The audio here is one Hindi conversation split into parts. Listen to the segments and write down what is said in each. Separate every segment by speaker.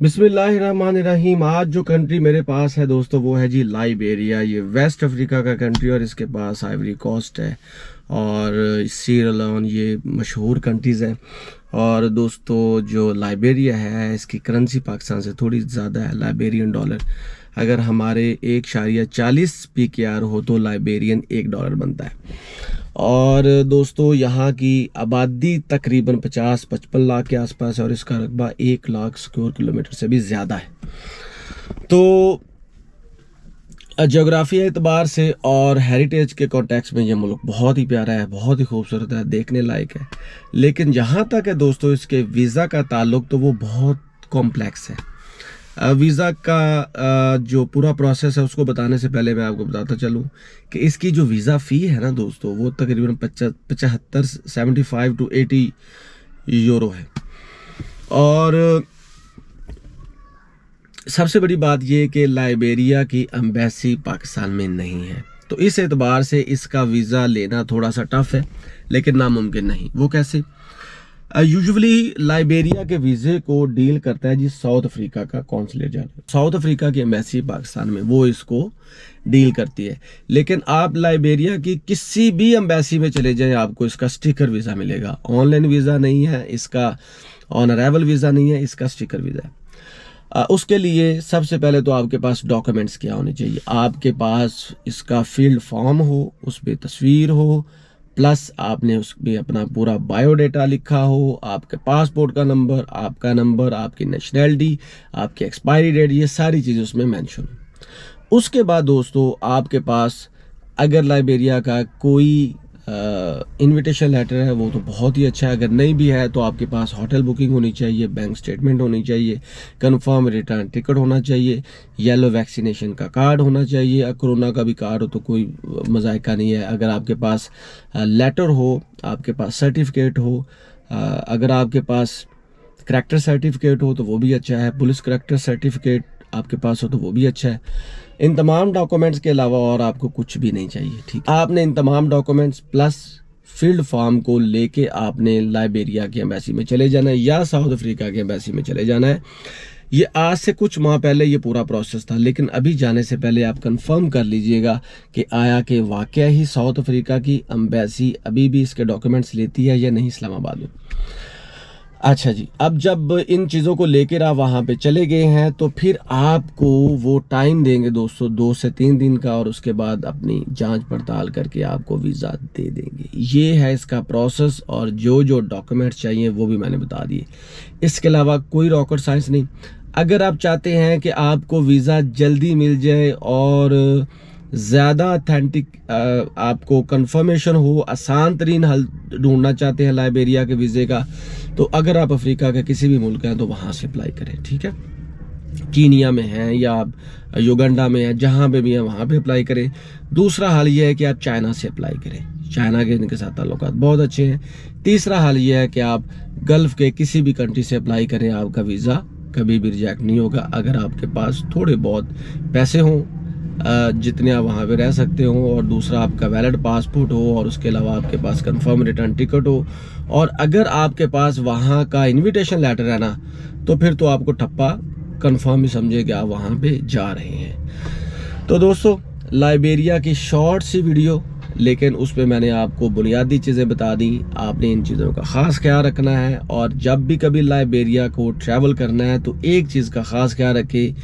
Speaker 1: बिस्मिल्लाहिर्रहमानिर्रहीम। आज जो कंट्री मेरे पास है दोस्तों वो है जी लाइबेरिया। ये वेस्ट अफ्रीका का कंट्री और इसके पास आइवरी कोस्ट है और सीयरा, ये मशहूर कंट्रीज़ हैं। और दोस्तों जो लाइबेरिया है इसकी करेंसी पाकिस्तान से थोड़ी ज़्यादा है। लाइबेरियन डॉलर अगर हमारे 1.40 PKR हो तो लाइबेरियन $1 बनता है। और दोस्तों यहाँ की आबादी तकरीबन 50-55 लाख के आसपास है और इसका रकबा 1 लाख स्क्वायर किलोमीटर से भी ज़्यादा है। तो ज्योग्राफी एतबार से और हेरिटेज के कॉन्टेक्स्ट में ये मुल्क बहुत ही प्यारा है, बहुत ही खूबसूरत है, देखने लायक है। लेकिन जहाँ तक है दोस्तों इसके वीज़ा का ताल्लुक तो वो बहुत कॉम्प्लेक्स है। वीज़ा का जो पूरा प्रोसेस है उसको बताने से पहले मैं आपको बताता चलूँ कि इसकी जो वीज़ा फ़ी है ना दोस्तों वो तकरीबन 75 to 80 यूरो है। और सबसे बड़ी बात ये कि लाइबेरिया की एम्बेसी पाकिस्तान में नहीं है, तो इस एतबार से इसका वीज़ा लेना थोड़ा सा टफ है, लेकिन नामुमकिन नहीं। वो कैसे? यूजुअली लाइबेरिया के वीज़े को डील करता है जी साउथ अफ्रीका का कौंसलेट जनरल। साउथ अफ्रीका की एम्बेसी पाकिस्तान में वो इसको डील करती है। लेकिन आप लाइबेरिया की किसी भी एम्बेसी में चले जाएं आपको इसका स्टिकर वीज़ा मिलेगा। ऑनलाइन वीज़ा नहीं है इसका, ऑन अराइवल वीज़ा नहीं है इसका, स्टिकर वीज़ा है। उसके लिए सबसे पहले तो आपके पास डॉक्यूमेंट्स क्या होने चाहिए? आपके पास इसका फील्ड फॉर्म हो, उस पर तस्वीर हो, प्लस आपने उसमें अपना पूरा बायोडाटा लिखा हो, आपके पासपोर्ट का नंबर, आपका नंबर, आपकी नेशनैलिटी, आपकी एक्सपायरी डेट, ये सारी चीज़ें उसमें मेंशन हो। उसके बाद दोस्तों आपके पास अगर लाइबेरिया का कोई इनविटेशन लेटर है वो तो बहुत ही अच्छा है। अगर नहीं भी है तो आपके पास होटल बुकिंग होनी चाहिए, बैंक स्टेटमेंट होनी चाहिए, कंफर्म रिटर्न टिकट होना चाहिए, येलो वैक्सीनेशन का कार्ड होना चाहिए। कोरोना का भी कार्ड हो तो कोई मज़ायका नहीं है। अगर आपके पास लेटर हो, आपके पास सर्टिफिकेट हो, अगर आपके पास करैक्टर सर्टिफिकेट हो तो वो भी अच्छा है। पुलिस करैक्टर सर्टिफिकेट आपके पास हो तो वो भी अच्छा है। इन तमाम डॉक्यूमेंट्स के अलावा और आपको कुछ भी नहीं चाहिए, ठीक। आपने इन तमाम डॉक्यूमेंट्स प्लस फील्ड फॉर्म को लेके आपने लाइबेरिया की एम्बेसी में चले जाना है या साउथ अफ्रीका की एम्बेसी में चले जाना है। ये आज से कुछ माह पहले ये पूरा प्रोसेस था, लेकिन अभी जाने से पहले आप कंफर्म कर लीजिएगा कि आया कि वाकया ही साउथ अफ्रीका की एम्बेसी अभी भी इसके डॉक्यूमेंट्स लेती है या नहीं इस्लामाबाद में। अच्छा जी, अब जब इन चीज़ों को लेकर आप वहाँ पे चले गए हैं तो फिर आपको वो टाइम देंगे दोस्तों 2 से 3 दिन का, और उसके बाद अपनी जांच पड़ताल करके आपको वीज़ा दे देंगे। ये है इसका प्रोसेस, और जो जो डॉक्यूमेंट्स चाहिए वो भी मैंने बता दिए। इसके अलावा कोई रॉकेट साइंस नहीं। अगर आप चाहते हैं कि आपको वीज़ा जल्दी मिल जाए और ज़्यादा अथेंटिक आपको कंफर्मेशन हो, आसान तरीन हल ढूंढना चाहते हैं लाइबेरिया के वीज़े का, तो अगर आप अफ्रीका के किसी भी मुल्क हैं तो वहाँ से अप्लाई करें, ठीक है। कीनिया में हैं या आप युगांडा में हैं, जहाँ पे भी हैं वहाँ पे अप्लाई करें। दूसरा हाल ये है कि आप चाइना से अप्लाई करें, चाइना के इनके साथ ताल्लुकात बहुत अच्छे हैं। तीसरा हाल ये है कि आप गल्फ़ के किसी भी कंट्री से अप्लाई करें, आपका वीज़ा कभी भी रिजेक्ट नहीं होगा अगर आपके पास थोड़े बहुत पैसे हों, जितने आप वहाँ पे रह सकते हो, और दूसरा आपका वैलिड पासपोर्ट हो, और उसके अलावा आपके पास कंफर्म रिटर्न टिकट हो। और अगर आपके पास वहाँ का इनविटेशन लेटर है ना तो फिर तो आपको ठप्पा कंफर्म ही समझे कि आप वहाँ पे जा रहे हैं। तो दोस्तों लाइबेरिया की शॉर्ट सी वीडियो, लेकिन उस पर मैंने आपको बुनियादी चीज़ें बता दी। आपने इन चीज़ों का ख़ास ख्याल रखना है, और जब भी कभी लाइबेरिया को ट्रैवल करना है तो एक चीज़ का ख़ास ख्याल रखें,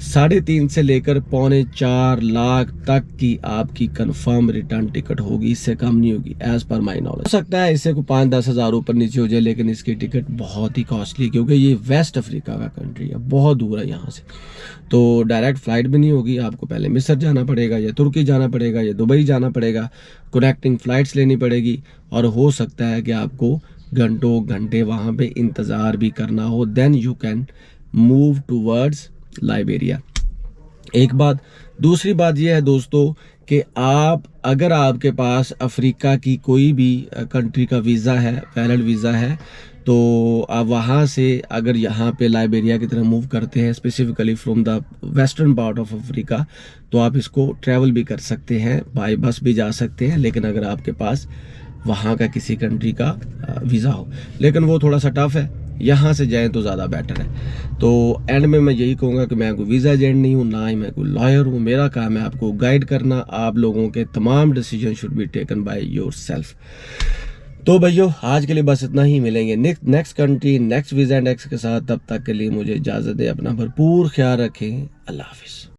Speaker 1: 3.5 से लेकर 4.25 लाख तक की आपकी कंफर्म रिटर्न टिकट होगी, इससे कम नहीं होगी एज पर माई नॉलेज। हो सकता है इससे को 5-10 हज़ार ऊपर नीचे हो जाए, लेकिन इसकी टिकट बहुत ही कॉस्टली, क्योंकि ये वेस्ट अफ्रीका का कंट्री है, बहुत दूर है यहाँ से। तो डायरेक्ट फ्लाइट भी नहीं होगी, आपको पहले मिस्र जाना पड़ेगा या तुर्की जाना पड़ेगा या दुबई जाना पड़ेगा, कनेक्टिंग फ़्लाइट्स लेनी पड़ेगी, और हो सकता है कि आपको घंटों घंटे वहाँ पर इंतज़ार भी करना हो। Then you can move towards Liberia. एक बात। दूसरी बात यह है दोस्तों कि आप अगर आपके पास अफ्रीका की कोई भी कंट्री का वीज़ा है, वैलिड वीज़ा है, तो आप वहाँ से अगर यहाँ पे लाइबेरिया की तरफ मूव करते हैं, specifically from the western part of Africa, तो आप इसको ट्रैवल भी कर सकते हैं, बाय बस भी जा सकते हैं, लेकिन अगर आपके पास वहाँ का किसी कंट्री का वीज़ा हो, लेकिन वो थोड़ा सा टफ है। यहाँ से जाएं तो ज़्यादा बेटर है। तो एंड में मैं यही कहूँगा कि मैं कोई वीज़ा एजेंट नहीं हूँ, ना ही मैं कोई लॉयर हूँ। मेरा काम है आपको गाइड करना। आप लोगों के तमाम decision should be taken by yourself. तो भैया आज के लिए बस इतना ही। मिलेंगे next country next visa and x के साथ। तब तक के लिए मुझे इजाज़त दें। अपना भरपूर ख्याल रखें। अल्लाह हाफिज़।